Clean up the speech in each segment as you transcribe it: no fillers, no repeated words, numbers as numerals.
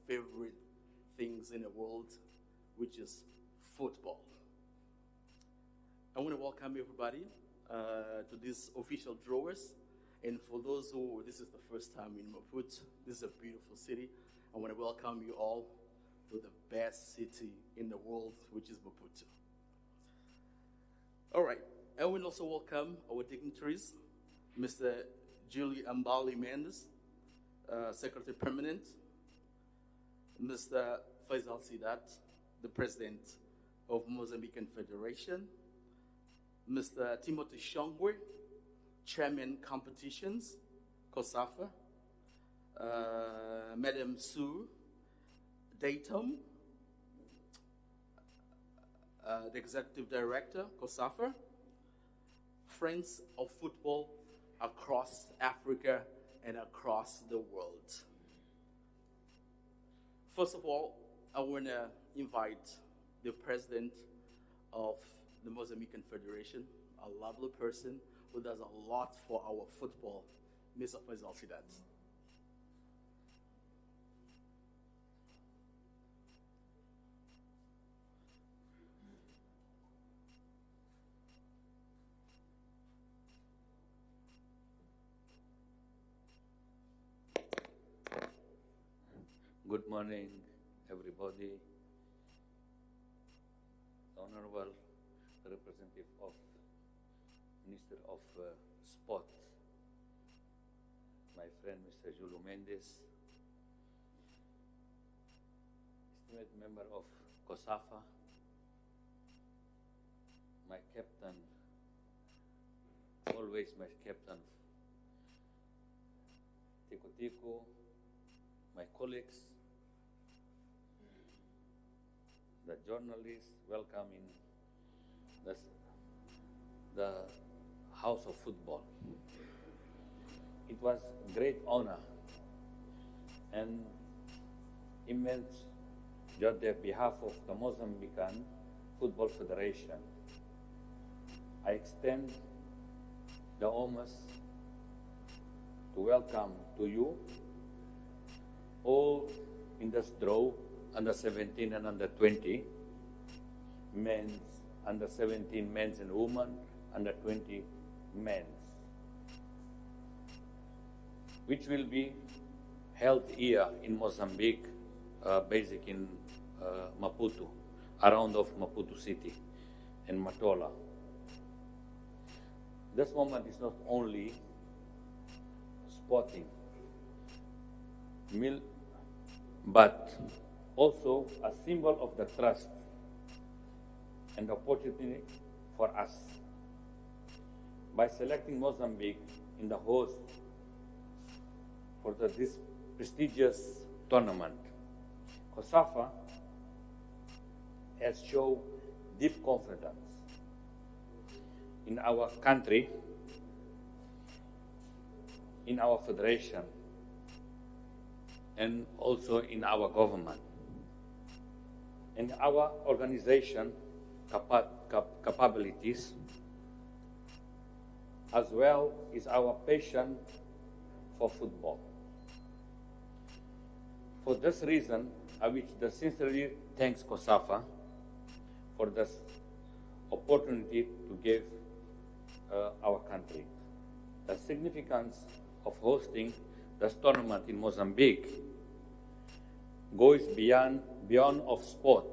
favorite things in the world, which is football. I want to welcome everybody to these official drawers. And for those who, this is the first time in Maputo, this is a beautiful city. I want to welcome you all to the best city in the world, which is Maputo. All right, I will also welcome our dignitaries, Mr. Julie Ambali Mendes, Secretary Permanent, Mr. Faisal Sidat, the President of Mozambican Federation, Mr. Timothy Shongwe, Chairman Competitions, COSAFA, Madam Sue Datum, the Executive Director, COSAFA, Friends of Football across Africa and across the world. First of all, I want to invite the President of the Mozambican Federation, a lovely person who does a lot for our football, Mr. Faisal Sidat. Good morning, everybody. Honorable representative of Minister of Sport, my friend Mr. Julio Mendes, esteemed member of COSAFA, my captain, always my captain, Tico Tico, my colleagues, the journalists, welcome in the House of Football. It was great honor and immense joy on behalf of the Mozambican Football Federation. I extend the homage to welcome to you all in this draw, under 17 and under 20, men's, under 17 men's and women, under 20 men's, which will be held here in Mozambique, basic in Maputo, around of Maputo city and Matola. This moment is not only sporting, but also a symbol of the trust and opportunity for us. By selecting Mozambique in the host for this prestigious tournament, COSAFA has shown deep confidence in our country, in our federation, and also in our government. And our organization capabilities, as well as our passion for football. For this reason, I wish to sincerely thank COSAFA for this opportunity to give our country. The significance of hosting this tournament in Mozambique goes beyond of sport.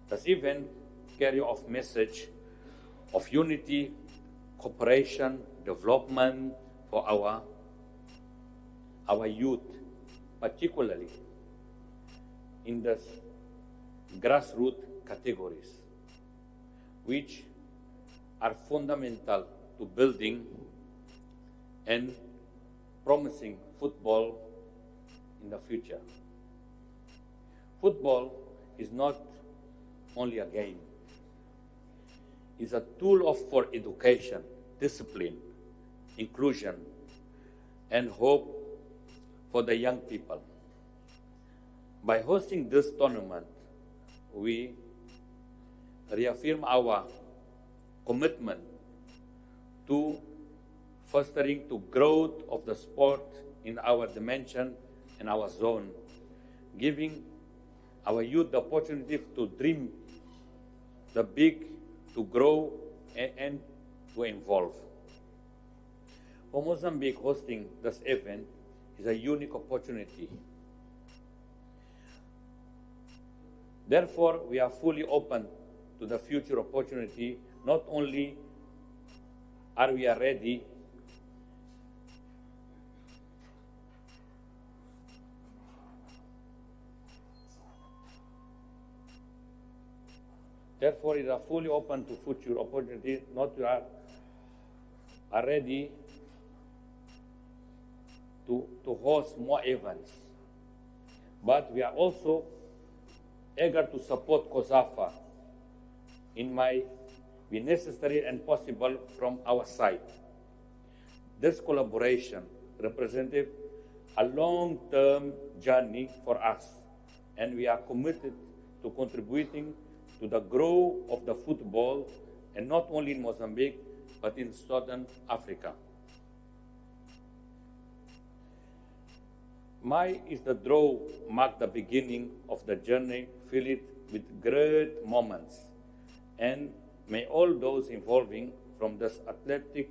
This event carries a message of unity, cooperation, development for our youth, particularly in the grassroots categories, which are fundamental to building and promising football in the future. Football is not only a game. It's a tool for education, discipline, inclusion, and hope for the young people. By hosting this tournament, we reaffirm our commitment to fostering the growth of the sport in our dimension and our zone, giving our youth the opportunity to dream the big, to grow, and to evolve. For Mozambique, hosting this event is a unique opportunity. Therefore, we are fully open to the future opportunity. Not only are we ready, therefore, we are fully open to future opportunity. Not we are ready to host more events, but we are also eager to support COSAFA in my be necessary and possible from our side. This collaboration represented a long-term journey for us, and we are committed to contributing to the growth of the football, and not only in Mozambique, but in Southern Africa. May is the draw mark the beginning of the journey, filled with great moments, and may all those involving from this athletic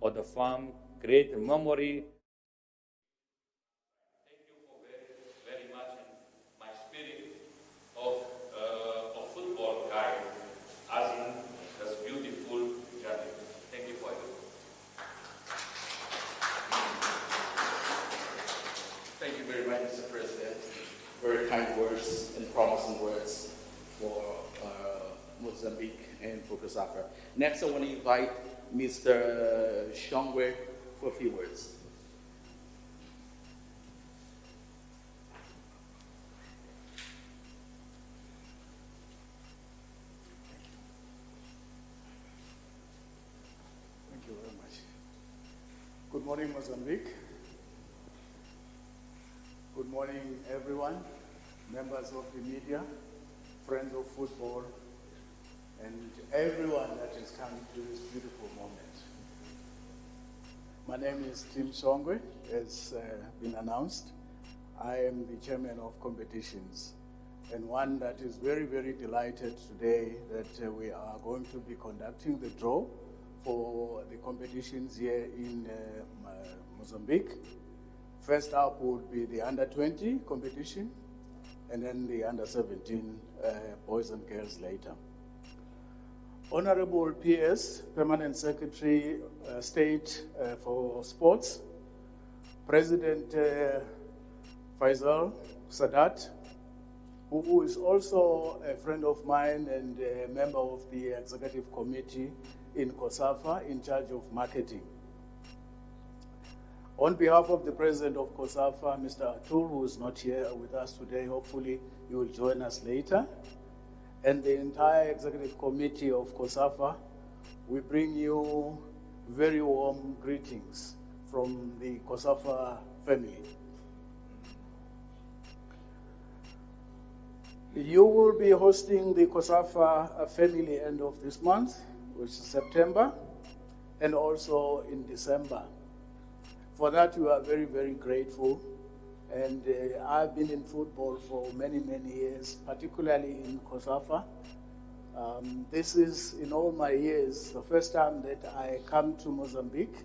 or the farm create a memory. Thank you for very much, and my spirit of football guide as in this beautiful journey. Thank you for it. Thank you very much, Mr. President. Very kind words and promising words for Mozambique and for COSAFA. Next, I want to invite Mr. Shongwe for a few words. Thank you very much. Good morning, Mozambique. Good morning, everyone, members of the media, friends of football, and everyone that is coming to this beautiful moment. My name is Tim Shongwe, as been announced. I am the chairman of competitions, and one that is very, very delighted today that we are going to be conducting the draw for the competitions here in Mozambique. First up would be the under-20 competition, and then the under-17 boys and girls later. Honorable PS, Permanent Secretary, State for Sports, President Faisal Sadat, who is also a friend of mine and a member of the Executive Committee in COSAFA in charge of marketing. On behalf of the President of COSAFA, Mr. Atul, who is not here with us today, hopefully he will join us later, and the entire Executive Committee of COSAFA, we bring you very warm greetings from the COSAFA family. You will be hosting the COSAFA family end of this month, which is September, and also in December. For that, we are very, very grateful. And I've been in football for many, many years, particularly in COSAFA. This is, in all my years, the first time that I come to Mozambique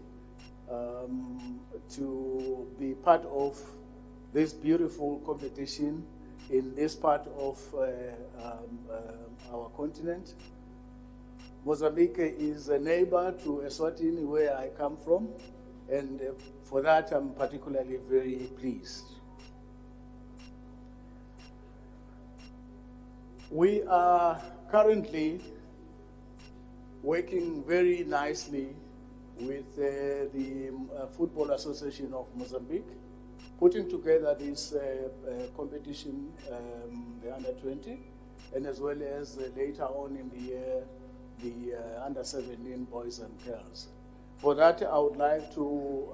to be part of this beautiful competition in this part of our continent. Mozambique is a neighbor to Eswatini, where I come from. And for that, I'm particularly very pleased. We are currently working very nicely with the Football Association of Mozambique, putting together this competition, the under-20, and as well as later on in the year, the under-17 boys and girls. For that, I would like to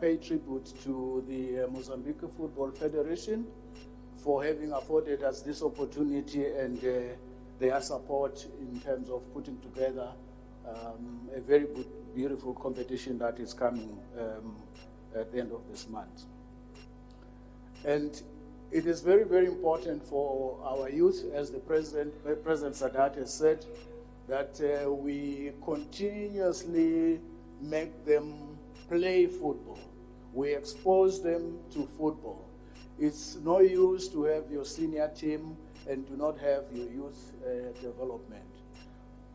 pay tribute to the Mozambique Football Federation for having afforded us this opportunity and their support in terms of putting together a very good, beautiful competition that is coming at the end of this month. And it is very, very important for our youth, as the President Sadat has said, that we continuously make them play football. We expose them to football. It's no use to have your senior team and do not have your youth development.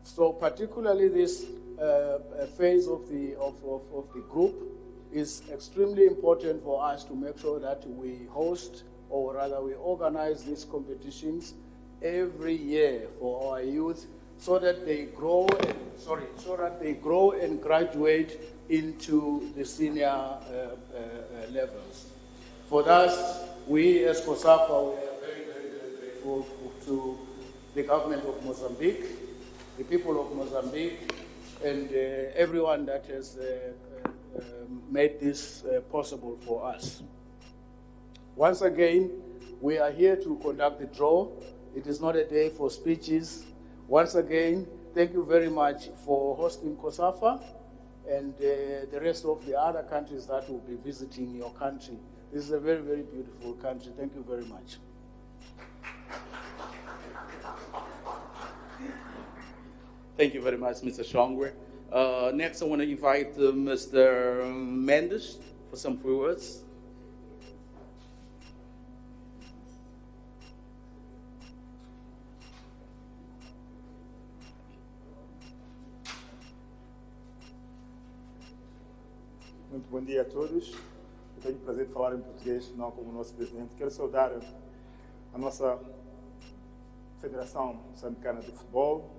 So particularly this phase of the group is extremely important for us to make sure that we host, or rather we organize these competitions every year for our youth, so that they grow and graduate into the senior levels. For us, we as COSAFA, we are very, very, very grateful to the government of Mozambique, the people of Mozambique, and everyone that has made this possible for us. Once again, we are here to conduct the draw. It is not a day for speeches. Once again, thank you very much for hosting COSAFA and the rest of the other countries that will be visiting your country. This is a very, very beautiful country. Thank you very much. Thank you very much, Mr. Shongwe. Next, I want to invite Mr. Mendes for some few words. Muito bom dia a todos. Eu tenho o prazer de falar em português, não como o nosso presidente. Quero saudar a nossa Federação Moçambicana de Futebol,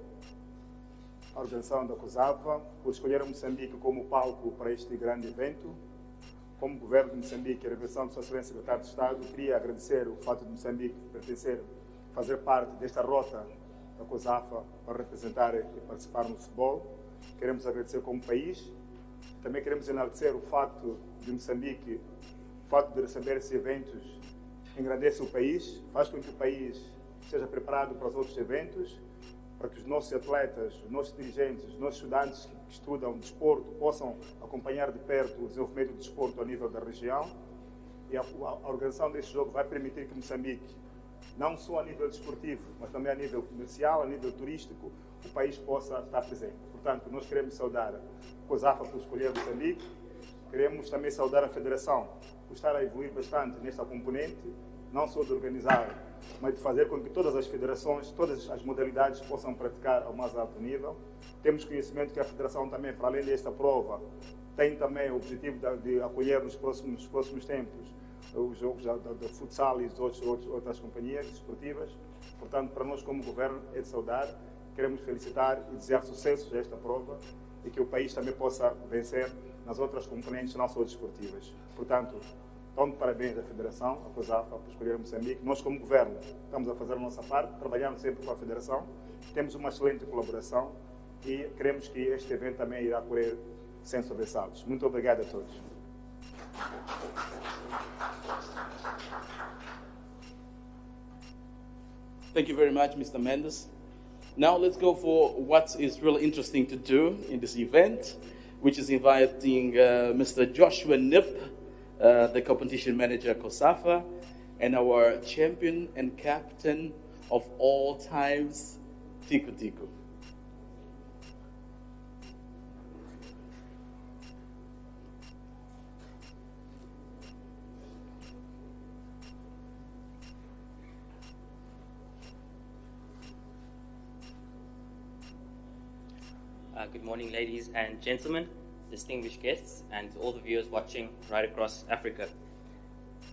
a organização da COSAFA, por escolher a Moçambique como palco para este grande evento. Como governo de Moçambique e a regressão do seu excelente secretário de Estado, queria agradecer o fato de Moçambique fazer parte desta rota da COSAFA para representar e participar no futebol. Queremos agradecer como país. Também queremos enaltecer o facto de Moçambique, o facto de receber esses eventos, engrandece o país, faz com que o país esteja preparado para os outros eventos, para que os nossos atletas, os nossos dirigentes, os nossos estudantes que estudam desporto possam acompanhar de perto o desenvolvimento do desporto a nível da região. E a organização deste jogo vai permitir que Moçambique, não só a nível desportivo, mas também a nível comercial, a nível turístico, o país possa estar presente. Portanto, nós queremos saudar a COSAFA por escolher Moçambique, queremos também saudar a Federação por estar a evoluir bastante nesta componente, não só de organizar, mas de fazer com que todas as federações, todas as modalidades possam praticar ao mais alto nível. Temos conhecimento que a Federação também, para além desta prova, tem também o objetivo de acolher nos próximos tempos os jogos da futsal e outras companhias esportivas. Portanto, para nós como governo é de saudar, queremos felicitar e desejar sucessos a esta prova e que o país também possa vencer nas outras componentes não só desportivas. Portanto, dou parabéns à Federação, à COSAFA, por escolher Moçambique. Nós, como governo, estamos a fazer a nossa parte, trabalhando sempre com a Federação, temos uma excelente colaboração e queremos que este evento também irá correr sem sobressaltos. Muito obrigado a todos. Thank you very much, Mr. Mendes. Now let's go for what is really interesting to do in this event, which is inviting Mr. Joshua Nip, the competition manager at COSAFA, and our champion and captain of all times, Tico Tico. Good morning, ladies and gentlemen, distinguished guests, and all the viewers watching right across Africa.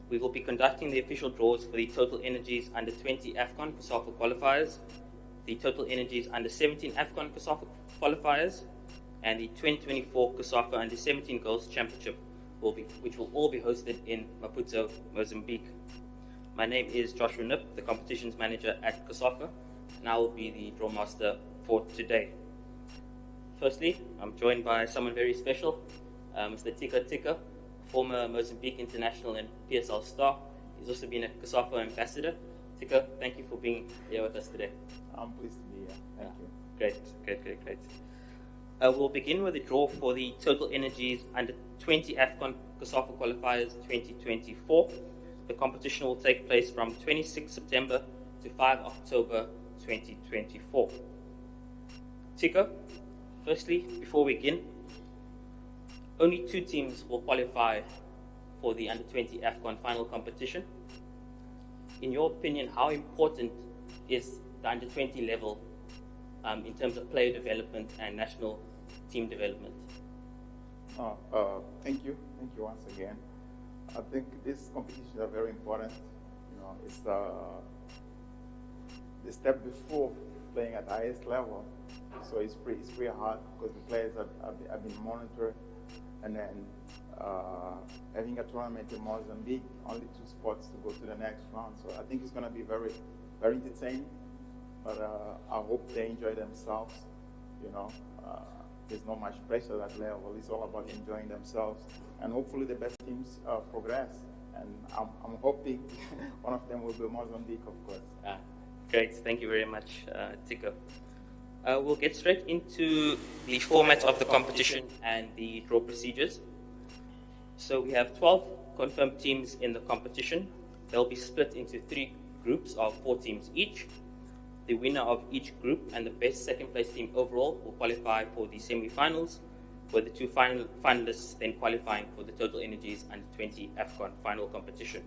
We will be conducting the official draws for the TotalEnergies Under-20 AFCON COSAFA qualifiers, the TotalEnergies Under-17 AFCON COSAFA qualifiers, and the 2024 COSAFA Under-17 Girls Championship, which will all be hosted in Maputo, Mozambique. My name is Joshua Nip, the competitions manager at COSAFA, and I will be the draw master for today. Firstly, I'm joined by someone very special, Mr. Tika Tika, former Mozambique international and PSL star. He's also been a COSAFA ambassador. Tika, thank you for being here with us today. I'm pleased to be here. Thank you. Great. We'll begin with the draw for the TotalEnergies Under-20 AFCON COSAFA Qualifiers 2024, The competition will take place from 26 September to 5 October 2024. Tico, firstly, before we begin, only 2 teams will qualify for the Under-20 AFCON final competition. In your opinion, how important is the Under-20 level in terms of player development and national team development? Thank you once again. I think these competitions are very important. You know, it's the step before playing at the highest level. So it's pretty hard because the players have been monitored, and then having a tournament in Mozambique, only 2 spots to go to the next round. So I think it's going to be very, very entertaining. But I hope they enjoy themselves. You know, there's not much pressure at that level. It's all about enjoying themselves, and hopefully the best teams progress. And I'm hoping one of them will be Mozambique, of course. Great, thank you very much, Tico. We'll get straight into the format of the competition and the draw procedures. So we have 12 confirmed teams in the competition. They'll be split into 3 groups of 4 teams each. The winner of each group and the best second place team overall will qualify for the semi-finals, with the 2 finalists then qualifying for the TotalEnergies Under-20 AFCON final competition.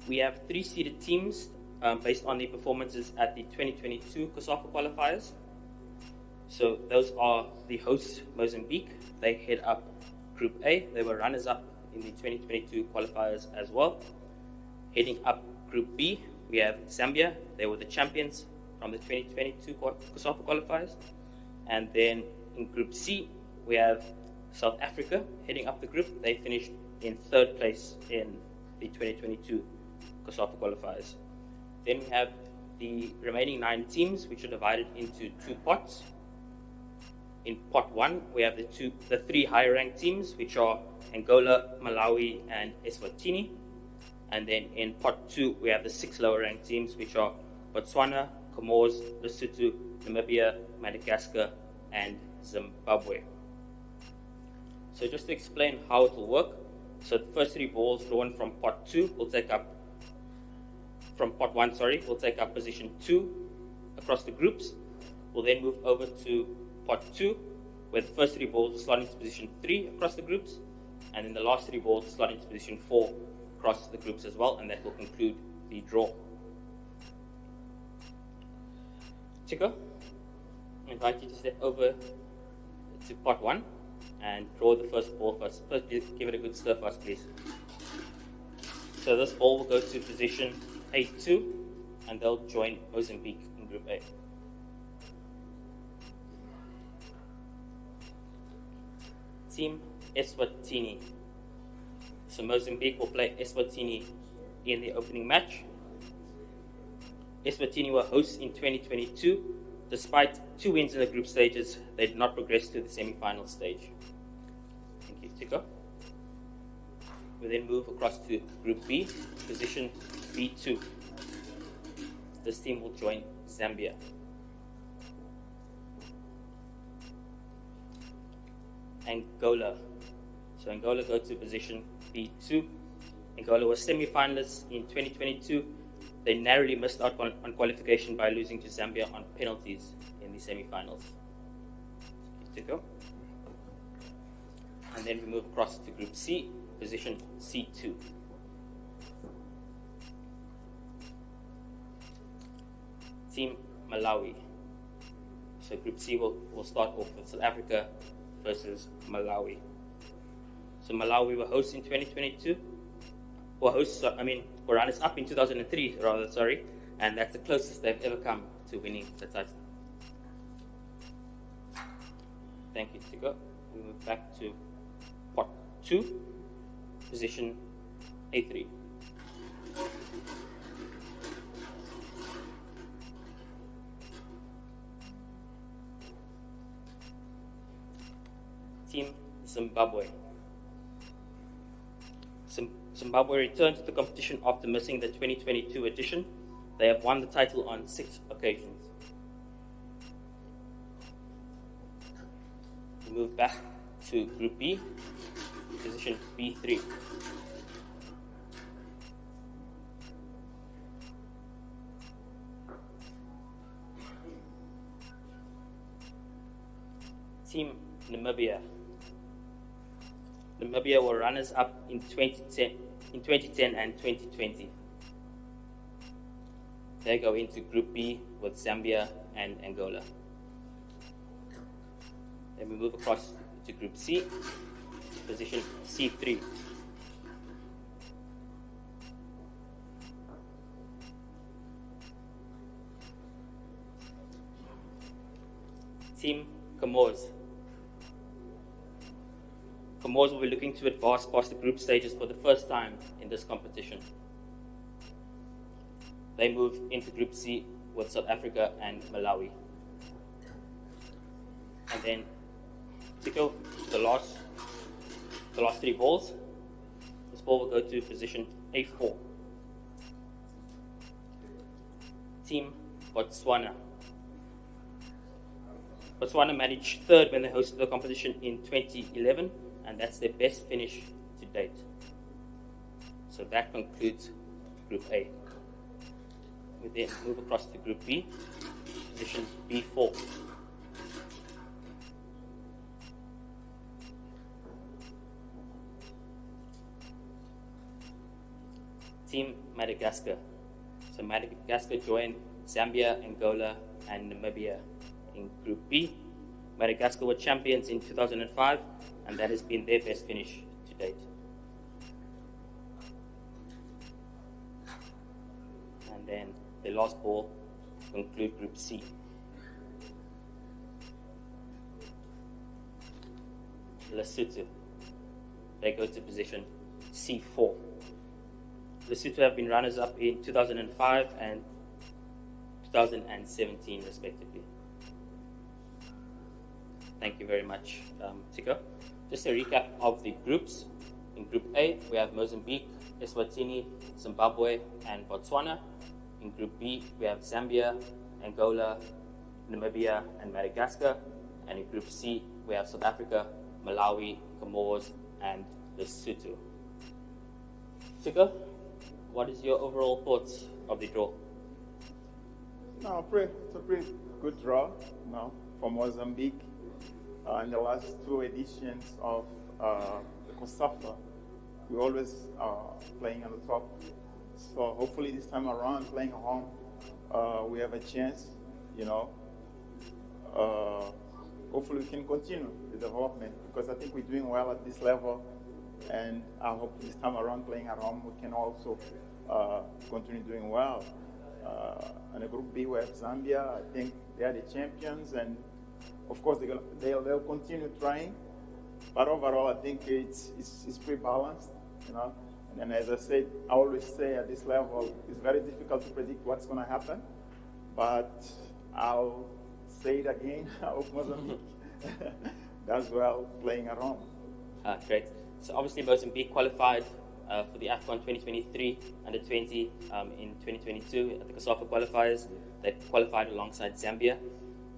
We have 3 seeded teams based on the performances at the 2022 COSAFA qualifiers. So those are the hosts, Mozambique. They head up Group A. They were runners-up in the 2022 qualifiers as well. Heading up Group B, we have Zambia. They were the champions from the 2022 COSAFA qualifiers. And then in Group C, we have South Africa heading up the group. They finished in 3rd place in the 2022 COSAFA qualifiers. Then we have the remaining 9 teams, which are divided into 2 pots. In pot 1, we have the 3 higher ranked teams, which are Angola, Malawi, and Eswatini. And then in pot 2, we have the 6 lower ranked teams, which are Botswana, Comoros, Lesotho, Namibia, Madagascar, and Zimbabwe. So just to explain how it will work, so the first 3 balls drawn from pot 2 will take up, from pot 1, will take up position 2 across the groups. We'll then move over to pot 2, where the first 3 balls will slot into position 3 across the groups, and then the last 3 balls will slot into position 4 across the groups as well, and that will conclude the draw. Tico, I invite you to step over to pot 1 and draw the first ball first. First, give it a good stir first, please. So this ball will go to position A2, and they'll join Mozambique in Group A. Team Eswatini. So Mozambique will play Eswatini in the opening match. Eswatini were hosts in 2022. Despite 2 wins in the group stages, they did not progress to the semi-final stage. Thank you, Tico. We then move across to Group B, position B2. This team will join Zambia. Angola. So Angola go to position B2. Angola was semi-finalists in 2022. They narrowly missed out on qualification by losing to Zambia on penalties in the semi-finals. Tico. And then we move across to Group C, position C2. Team Malawi. So Group C will start off with South Africa versus Malawi. So Malawi were hosts in 2022. Were runners up in 2003, and that's the closest they've ever come to winning the title. Thank you, Tico. We move back to pot 2, position A3. Team Zimbabwe. Zimbabwe returned to the competition after missing the 2022 edition. They have won the title on 6 occasions. We move back to Group B, position B3. Team Namibia. Namibia were runners-up in 2010 and 2020. They go into Group B with Zambia and Angola. Then we move across to Group C, position C3. Team Comoros. Comoros will be looking to advance past the group stages for the first time in this competition. They move into Group C with South Africa and Malawi. And then to go the last three balls, this ball will go to position A4. Team Botswana. Botswana managed third when they hosted the competition in 2011, and that's their best finish to date. So that concludes Group A. We then move across to Group B, position B4. Team Madagascar. So Madagascar joined Zambia, Angola, and Namibia in Group B. Madagascar were champions in 2005, and that has been their best finish to date. And then the last ball conclude Group C. Lesotho. They go to position C4. Lesotho have been runners-up in 2005 and 2017, respectively. Thank you very much, Tiko. Just a recap of the groups. In Group A, we have Mozambique, Eswatini, Zimbabwe, and Botswana. In Group B, we have Zambia, Angola, Namibia, and Madagascar. And in Group C, we have South Africa, Malawi, Comoros, and Lesotho. Tiko, what is your overall thoughts of the draw? No, it's a pretty good draw, for Mozambique. In the last two editions of the COSAFA, we always playing on the top. So hopefully this time around, playing at home, we have a chance, hopefully we can continue the development, because I think we're doing well at this level, and I hope this time around playing at home, we can also continue doing well. In the Group B, we have Zambia. I think they are the champions, and of course they'll continue trying. But overall, I think it's pretty balanced, And then, as I said, I always say at this level, it's very difficult to predict what's going to happen. But I'll say it again. I hope Mozambique does well playing at home. Great. So obviously Mozambique qualified for the AFCON 2023 under 20 in 2022 at the COSAFA qualifiers. They qualified alongside Zambia.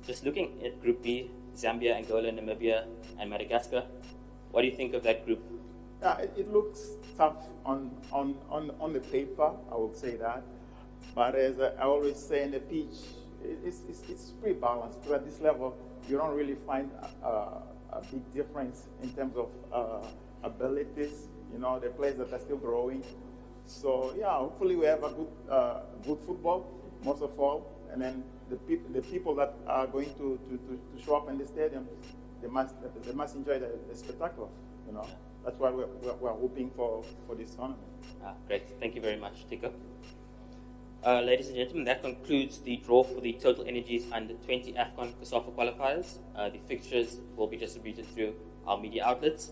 Just looking at Group B, Zambia, Angola, Namibia, and Madagascar, what do you think of that group? Yeah, it looks tough on the paper, I would say that. But as I always say in the pitch, it's pretty balanced. Because at this level, you don't really find a big difference in terms of abilities. The players that are still growing. So yeah, hopefully we have a good football, most of all, and then the people that are going to show up in the stadium, they must enjoy the spectacle. That's why we're hoping for this tournament. Great, thank you very much, Tiko. Ladies and gentlemen, that concludes the draw for the TotalEnergies under 20 AFCON COSAFA qualifiers. The fixtures will be distributed through our media outlets.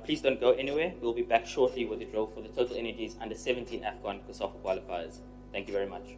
Please don't go anywhere. We'll be back shortly with the draw for the TotalEnergies under 17 AFCON COSAFA qualifiers. Thank you very much.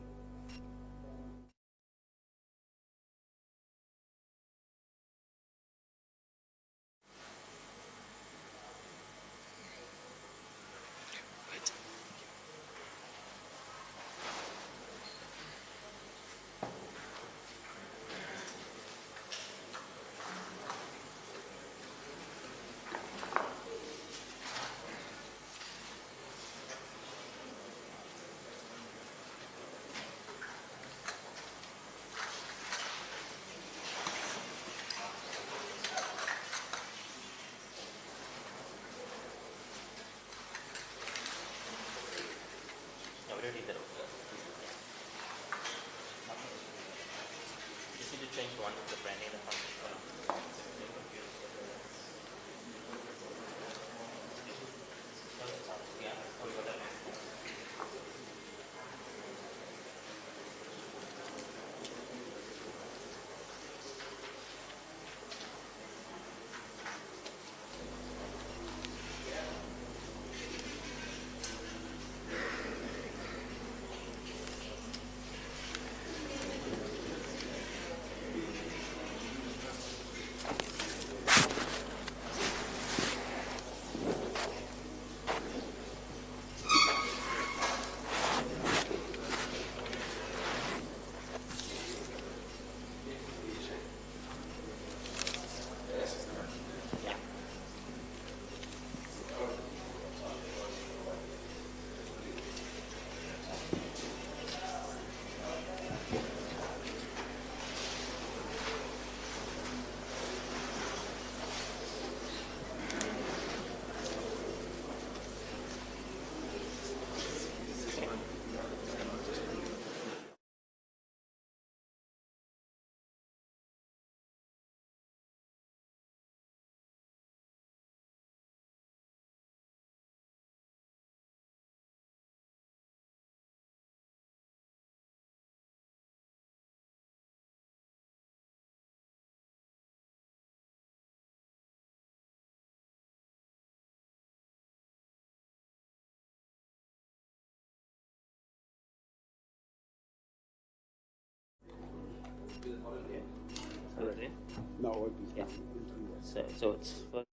Okay. So, there. Now all this Yeah. down. So it's first.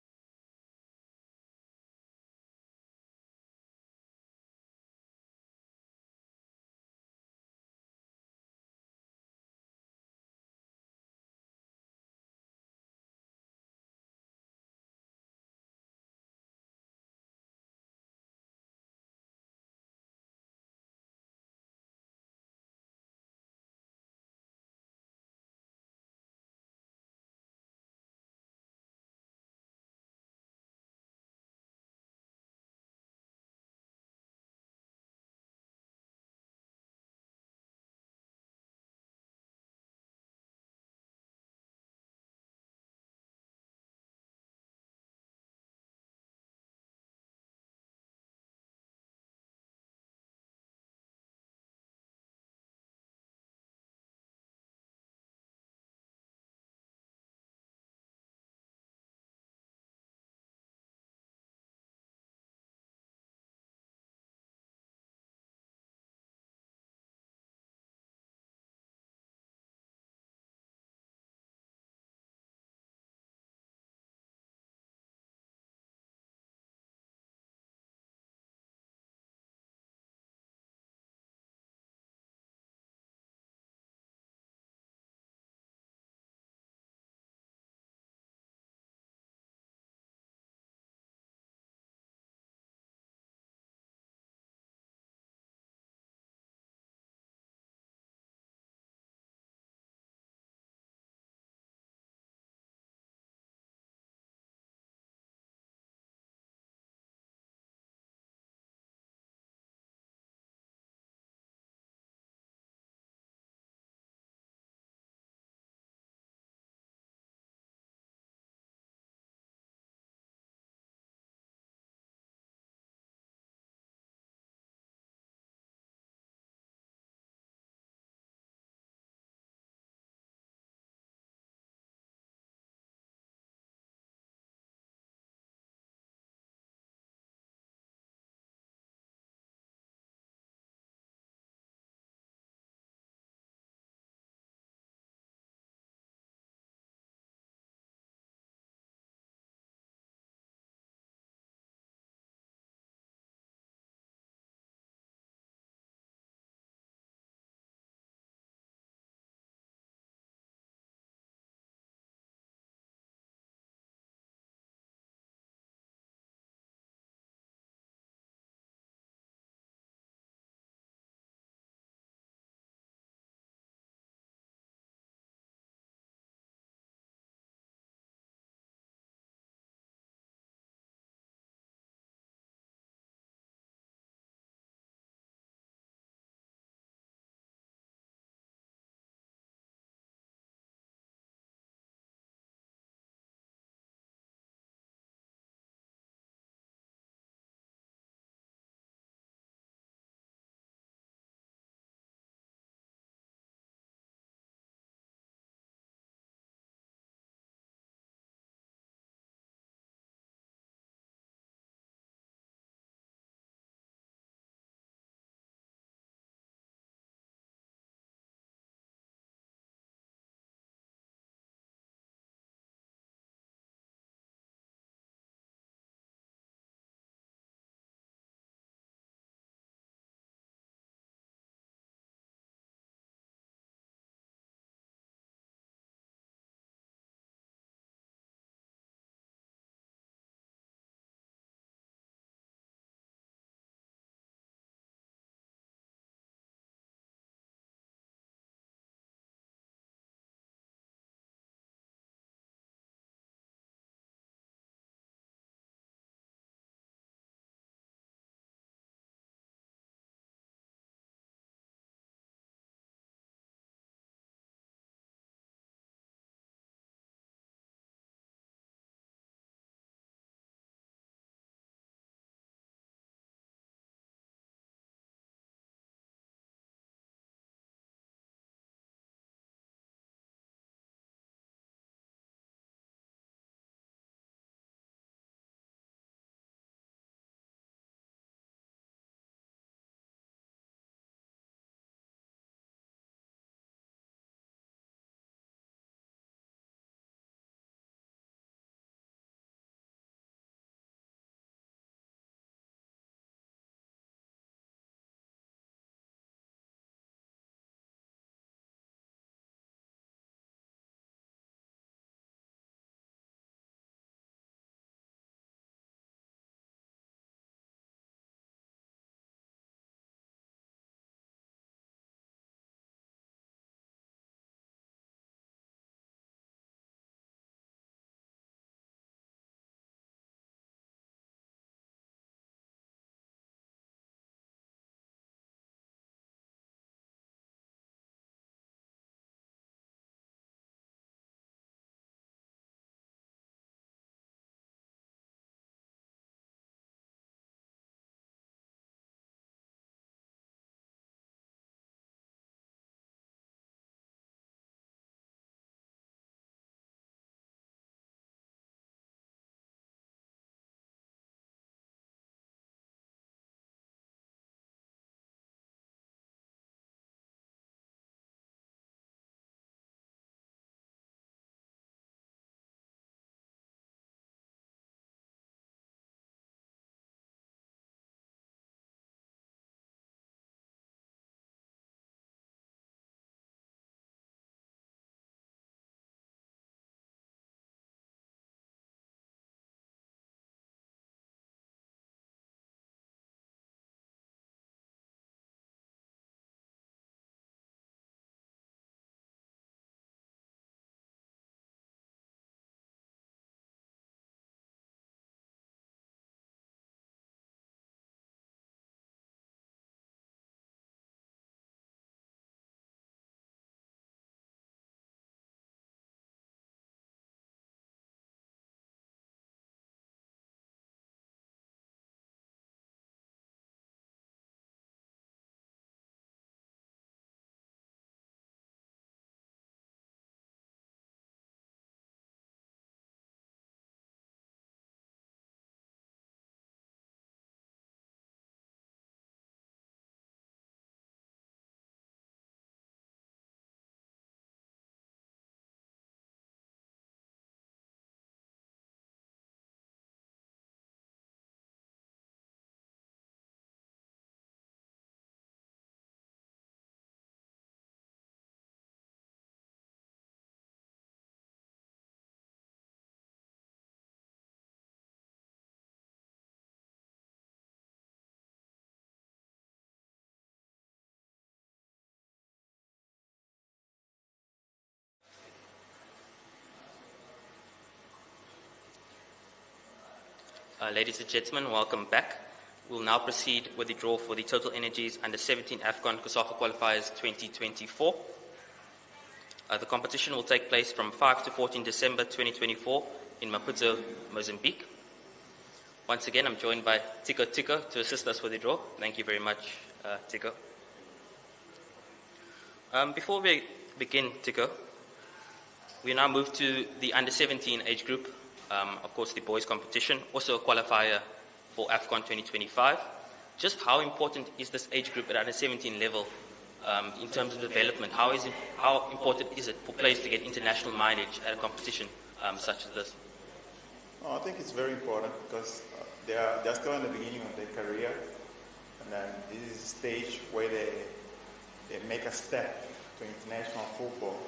Ladies and gentlemen, welcome back. We'll now proceed with the draw for the TotalEnergies Under-17 AFCON COSAFA Qualifiers 2024. The competition will take place from 5 to 14 December 2024 in Maputo, Mozambique. Once again, I'm joined by Tico to assist us with the draw. Thank you very much, Tico. Before we begin, Tico, we now move to the Under-17 age group. Of course, the boys competition, also a qualifier for AFCON 2025. Just how important is this age group at Under-17 level in terms of development? How important is it for players to get international mileage at a competition such as this? Oh, I think it's very important because they're still in the beginning of their career, and then this is a stage where they make a step to international football.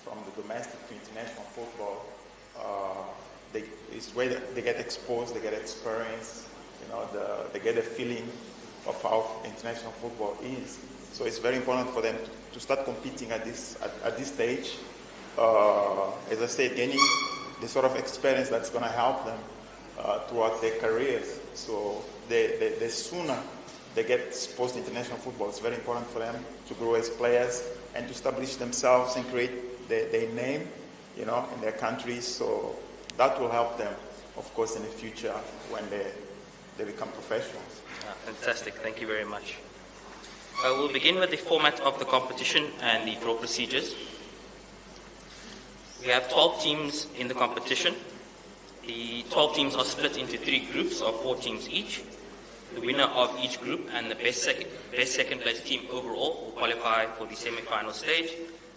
From the domestic to international football. It's where they get exposed, they get experience, they get a feeling of how international football is. So it's very important for them to start competing at this stage. As I said, gaining the sort of experience that's going to help them throughout their careers. So the sooner they get exposed to international football, it's very important for them to grow as players and to establish themselves and create their name, in their countries. So that will help them, of course, in the future when they become professionals. Fantastic. Thank you very much. We'll begin with the format of the competition and the draw procedures. We have 12 teams in the competition. The 12 teams are split into 3 groups of 4 teams each. The winner of each group and the best second place team overall will qualify for the semi-final stage,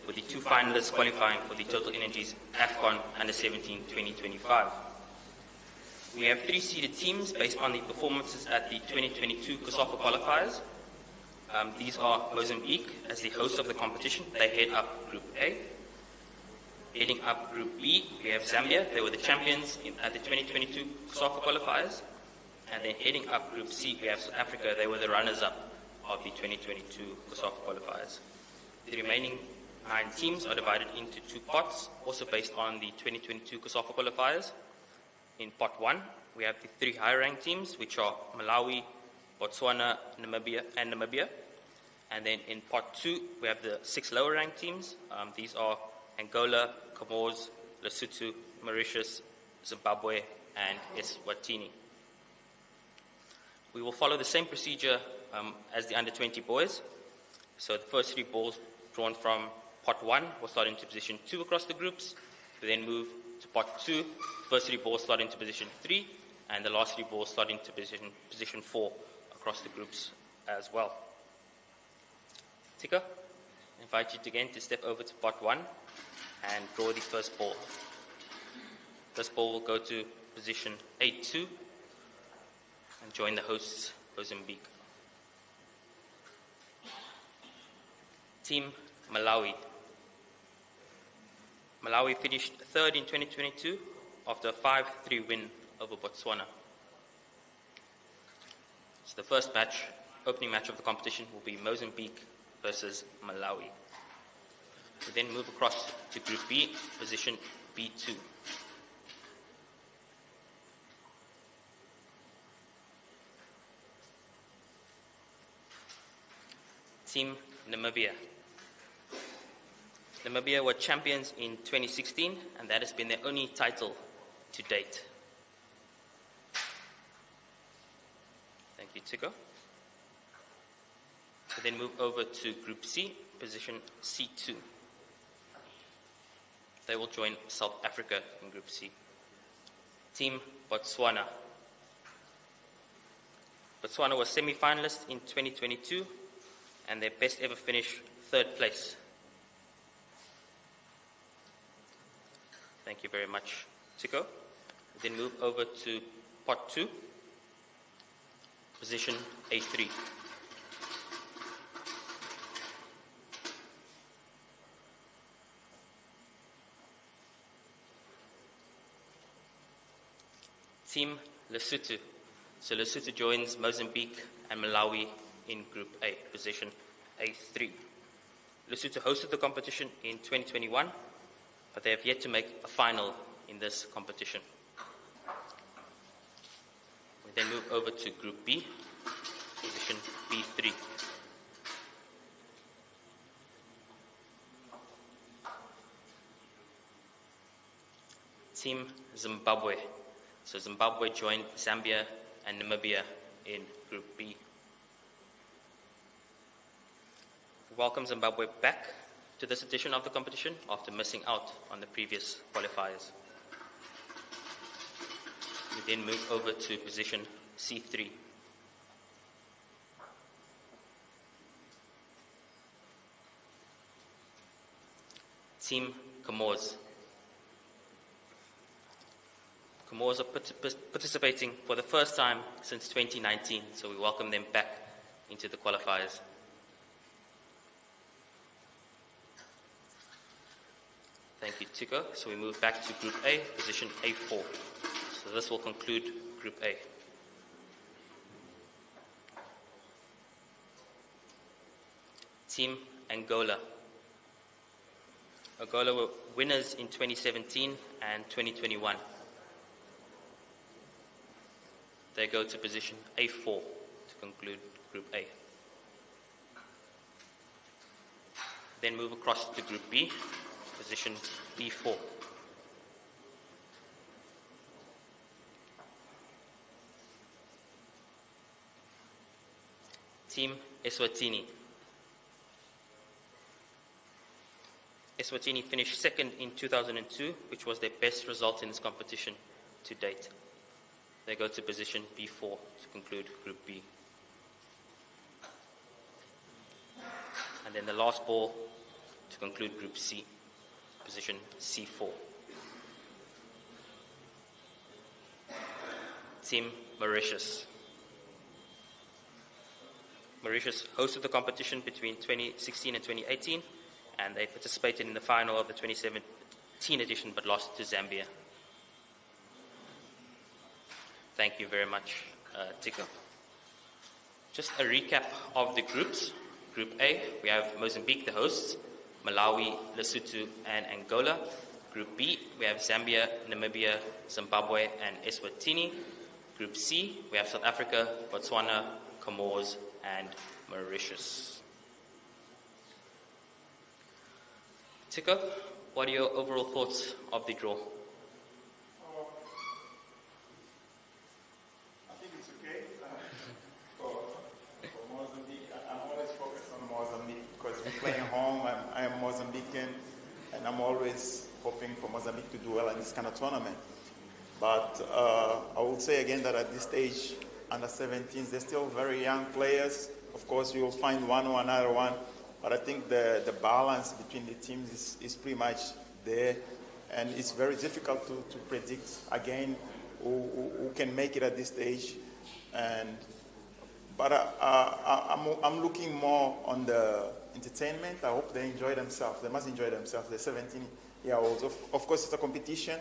with the 2 finalists qualifying for the TotalEnergies AFCON Under-17 2025. We have 3 seeded teams based on the performances at the 2022 COSAFA qualifiers. These are Mozambique as the host of the competition. They head up Group A. Heading up Group B, we have Zambia. They were the champions at the 2022 COSAFA qualifiers. And then heading up Group C, we have South Africa. They were the runners-up of the 2022 COSAFA qualifiers. The remaining 9 teams are divided into 2 pots, also based on the 2022 COSAFA qualifiers. In Pot 1, we have the 3 higher-ranked teams, which are Malawi, Botswana, Namibia. And then in Pot 2, we have the 6 lower-ranked teams. These are Angola, Comoros, Lesotho, Mauritius, Zimbabwe, and Eswatini. We will follow the same procedure as the Under-20 boys. So the first 3 balls drawn from Pot 1 will slot into position 2 across the groups. We then move to Pot 2. First 3 balls slot into position 3, and the last 3 balls slot into position 4 across the groups as well. Tika, I invite you again to step over to Pot 1 and draw the first ball. This ball will go to position 8-2 and join the hosts, Mozambique. Team Malawi. Malawi finished 3rd in 2022 after a 5-3 win over Botswana. So the first match, opening match of the competition, will be Mozambique versus Malawi. We then move across to Group B, position B2. Team Namibia. Namibia were champions in 2016, and that has been their only title to date. Thank you, Tico. We then move over to Group C, position C2. They will join South Africa in Group C. Team Botswana. Botswana was semi-finalists in 2022, and their best ever finish, 3rd place. Thank you very much, Tico. We then move over to Pot 2, position A3. Team Lesotho. So Lesotho joins Mozambique and Malawi in Group A, position A3. Lesotho hosted the competition in 2021, but they have yet to make a final in this competition. We then move over to Group B, position B3. Team Zimbabwe. So Zimbabwe joined Zambia and Namibia in Group B. We welcome Zimbabwe back to this edition of the competition after missing out on the previous qualifiers. We then move over to position C3. Team Comores. Comores are participating for the first time since 2019, so we welcome them back into the qualifiers. Thank you, Tico. So we move back to Group A, position A4. So this will conclude Group A. Team Angola. Angola were winners in 2017 and 2021. They go to position A4 to conclude Group A. Then move across to Group B, position B4. Team Eswatini. Eswatini finished second in 2002, which was their best result in this competition to date. They go to position B4 to conclude Group B. And then the last ball to conclude Group C, position C4. Team Mauritius. Mauritius hosted the competition between 2016 and 2018, and they participated in the final of the 2017 edition but lost to Zambia. Thank you very much, Tico. Just a recap of the groups. Group A, we have Mozambique, the hosts, Malawi, Lesotho, and Angola. Group B, we have Zambia, Namibia, Zimbabwe, and Eswatini. Group C, we have South Africa, Botswana, Comores, and Mauritius. Tico, what are your overall thoughts of the draw? I think it's okay. For Mozambique, I'm always focused on Mozambique because we're playing home. I am Mozambican, and I'm always hoping for Mozambique to do well in this kind of tournament. But I will say again that at this stage, under 17s, they're still very young players. Of course, you will find one or another one, but I think the balance between the teams is pretty much there, and it's very difficult to predict again who can make it at this stage. But I'm looking more on the entertainment. I hope they enjoy themselves. They must enjoy themselves. They're 17-year-olds. Of course, it's a competition,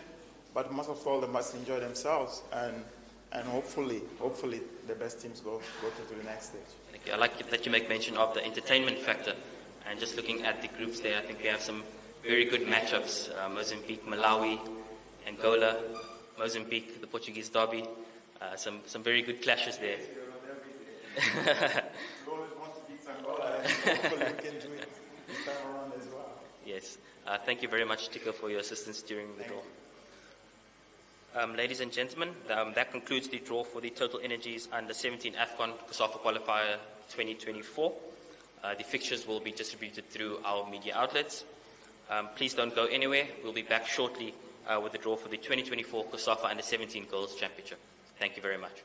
but most of all, they must enjoy themselves, and hopefully the best teams go to the next stage. Thank you. I like that you make mention of the entertainment factor, and just looking at the groups there, I think we have some very good matchups. Mozambique, Malawi, Angola, Mozambique, the Portuguese derby, some very good clashes there. We always want to beat Angola, and hopefully we can do it this time around as well. Yes. Thank you very much, Tico, for your assistance during the draw. Ladies and gentlemen, that concludes the draw for the TotalEnergies Under 17 AFCON COSAFA Qualifier 2024. The fixtures will be distributed through our media outlets. Please don't go anywhere. We'll be back shortly with the draw for the 2024 COSAFA Under 17 Girls Championship. Thank you very much.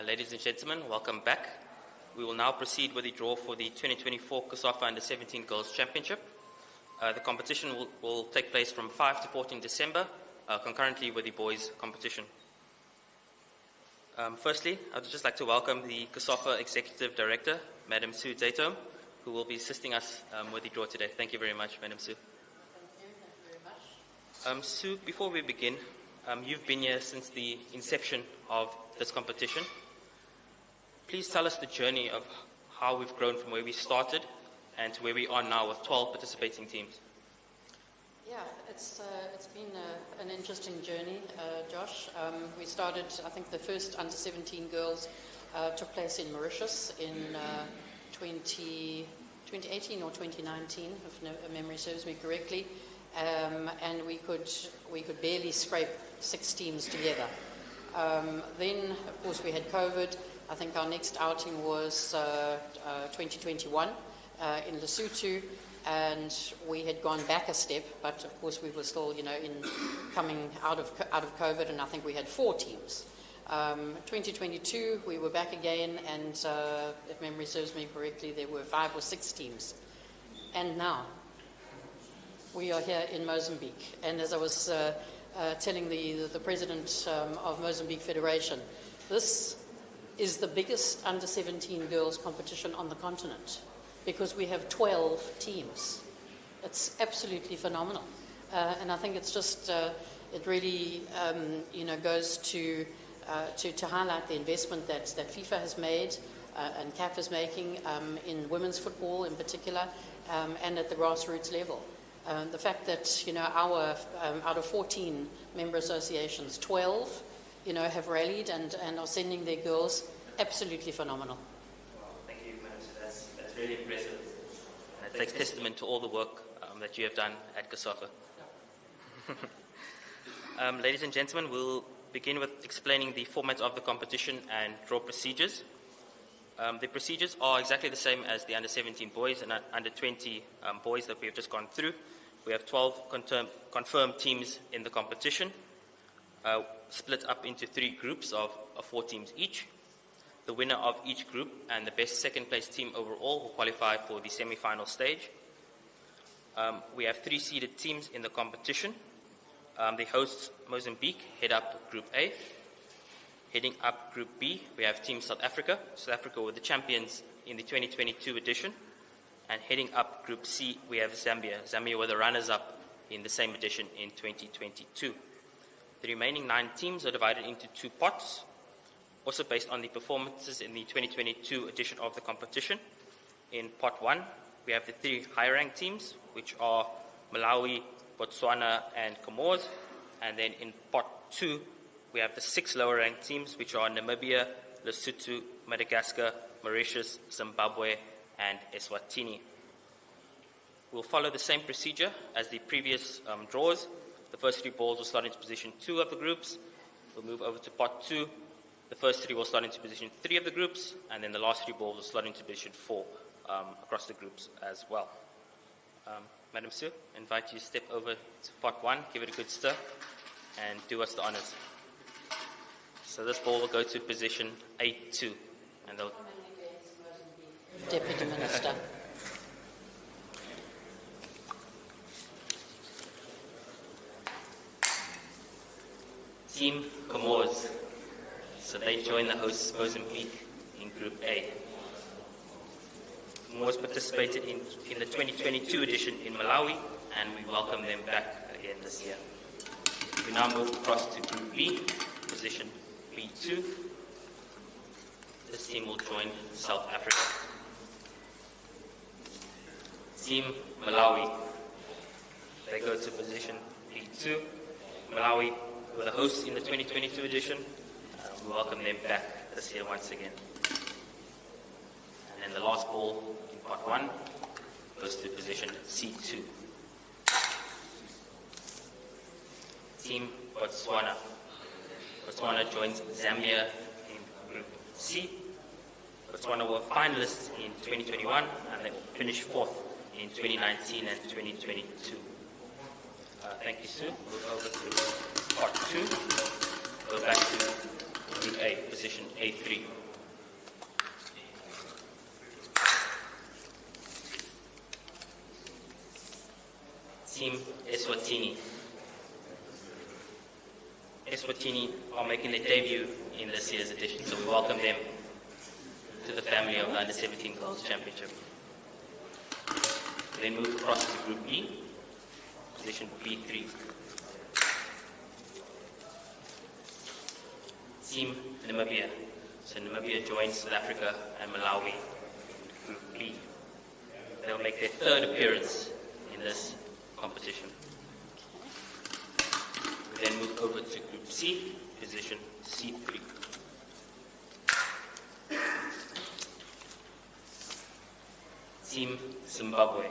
Ladies and gentlemen, welcome back. We will now proceed with the draw for the 2024 COSAFA Under-17 Girls Championship. The competition will take place from 5 to 14 December, concurrently with the boys' competition. Firstly, I would just like to welcome the COSAFA Executive Director, Madam Sue Datom, who will be assisting us with the draw today. Thank you very much, Madam Sue. Thank you very much. Sue, before we begin, you've been here since the inception of this competition. Please tell us the journey of how we've grown from where we started and to where we are now with 12 participating teams. Yeah, it's been an interesting journey, Josh. We started, I think the first Under-17 girls took place in Mauritius in 2018 or 2019, if memory serves me correctly, and we could barely scrape 6 teams together. Then, of course, we had COVID. I think our next outing was 2021 in Lesotho, and we had gone back a step, but of course we were still, coming out of COVID, and I think we had 4 teams. 2022, we were back again, and if memory serves me correctly, there were 5 or 6 teams. And now, we are here in Mozambique, and as I was telling the president of Mozambique Federation, this is the biggest under-17 girls competition on the continent because we have 12 teams. It's absolutely phenomenal. And I think it's just, it really, goes to highlight the investment that FIFA has made and CAF is making in women's football in particular and at the grassroots level. The fact that, our, out of 14 member associations, 12 have rallied and are sending their girls, absolutely phenomenal. Well, thank you, Madam. That's really impressive. And it takes testament to all the work that you have done at COSAFA. Ladies and gentlemen, we'll begin with explaining the format of the competition and draw procedures. The procedures are exactly the same as the under-17 boys and under-20 boys that we have just gone through. We have 12 confirmed teams in the competition, split up into 3 groups of 4 teams each. The winner of each group and the best second-place team overall will qualify for the semi-final stage. We have 3 seeded teams in the competition. The hosts, Mozambique, head up Group A. Heading up Group B, we have Team South Africa. South Africa were the champions in the 2022 edition. And heading up Group C, we have Zambia. Zambia were the runners-up in the same edition in 2022. The remaining 9 teams are divided into 2 pots, also based on the performances in the 2022 edition of the competition. In Pot 1, we have the 3 higher-ranked teams, which are Malawi, Botswana, and Comores. And then in Pot 2, we have the 6 lower-ranked teams, which are Namibia, Lesotho, Madagascar, Mauritius, Zimbabwe, and Eswatini. We'll follow the same procedure as the previous draws. The first 3 balls will start into position 2 of the groups. We'll move over to Pot 2. The first 3 will start into position 3 of the groups, and then the last 3 balls will start into position 4 across the groups as well. Madam Sue, I invite you to step over to Pot 1, give it a good stir, and do us the honors. So this ball will go to position 8-2, and they'll... Deputy Minister. Team Comores. So they join the hosts Mozambique in Group A. Comores participated in the 2022 edition in Malawi, and we welcome them back again this year. We now move across to Group B, position B2. This team will join South Africa. Team Malawi. They go to position B2. Malawi were the hosts in the 2022 edition. We welcome them back this year once again. And then the last ball in Pot 1 goes to position C2. Team Botswana. Botswana joins Zambia in Group C. Botswana were finalists in 2021 and they finished 4th in 2019 and 2022. Thank you, Sue. We'll go over to Part 2. Go back to Group A, position position A3. Team Eswatini. Eswatini are making their debut in this year's edition, so we welcome them to the family of the Under-17 Girls Championship. We then move across to Group B, position B3. Team Namibia. So Namibia joins South Africa and Malawi in Group B. They'll make their third appearance in this competition. We then move over to Group C, position C3. Team Zimbabwe.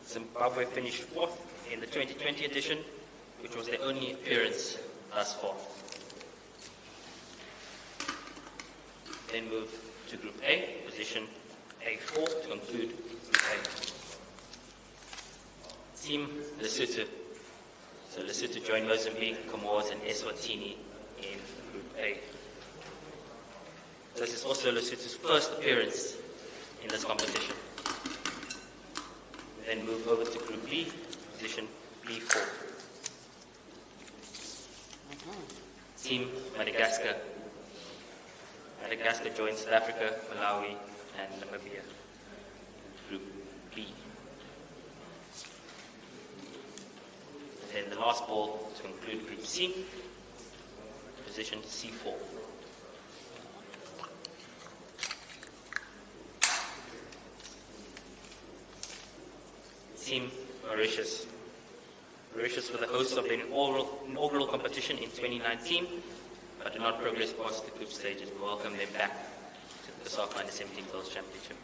Zimbabwe finished fourth in the 2020 edition, which was their only appearance thus far. Then move to Group A, position A4 to conclude Group A. Team Lesotho. So Lesotho joined Mozambique, Comoros, and Eswatini in Group A. This is also Lesotho's first appearance in this competition. Then move over to Group B, position B4. Team Madagascar. Madagascar joins South Africa, Malawi, and Namibia in Group B. And then the last ball to conclude Group C, position C4. Team Mauritius. Mauritius were the hosts of the inaugural competition in 2019, but did not progress past the group stages. We welcome them back to the COSAFA Under-17 Girls Championship.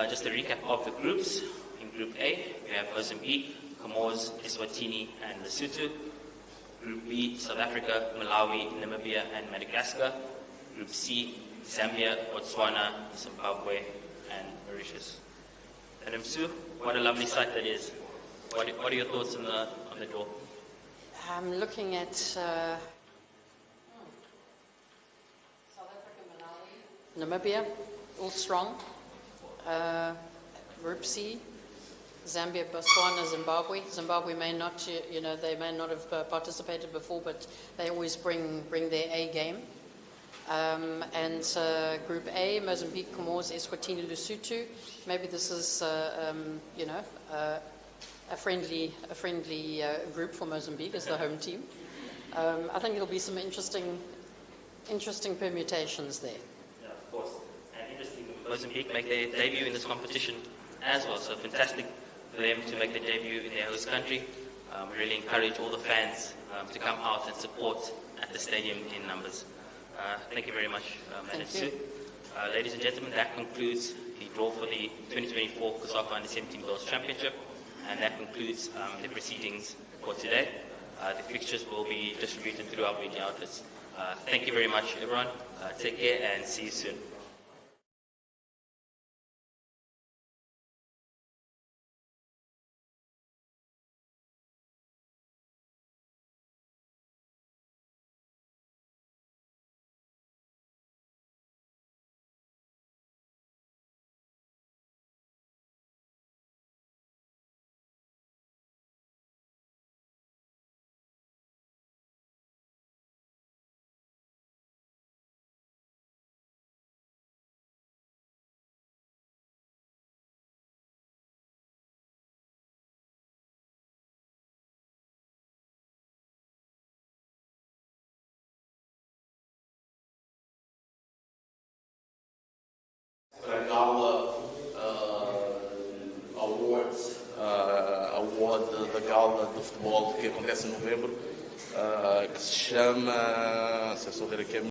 Just a recap of the groups. In Group A, we have Mozambique, Comoros, Eswatini, and Lesotho. Group B, South Africa, Malawi, Namibia, and Madagascar. Group C, Zambia, Botswana, Zimbabwe, and Mauritius. And Msu, what a lovely sight that is. What are your thoughts on the draw? I'm looking at South Africa, Malawi, Namibia, all strong. Group C, Zambia, Botswana, Zimbabwe. Zimbabwe may not, they may not have participated before, but they always bring their A game. And Group A, Mozambique, Comoros, Eswatini, Lesotho. Maybe this is, a friendly group for Mozambique as the home team. I think there'll be some interesting permutations there. Yeah, of course. And interesting, Mozambique make their debut in this competition as well. So fantastic for them to make their debut in their host country. We really encourage all the fans to come out and support at the stadium in numbers. Thank you very much, Madam Sue. Ladies and gentlemen, that concludes the draw for the 2024 COSAFA Under-17 Girls Championship, and that concludes the proceedings for today. The fixtures will be distributed through our media outlets. Thank you very much, everyone. Take care and see you soon. Award da Gala do Futebol que acontece em novembro, que se chama, se eu souber aqui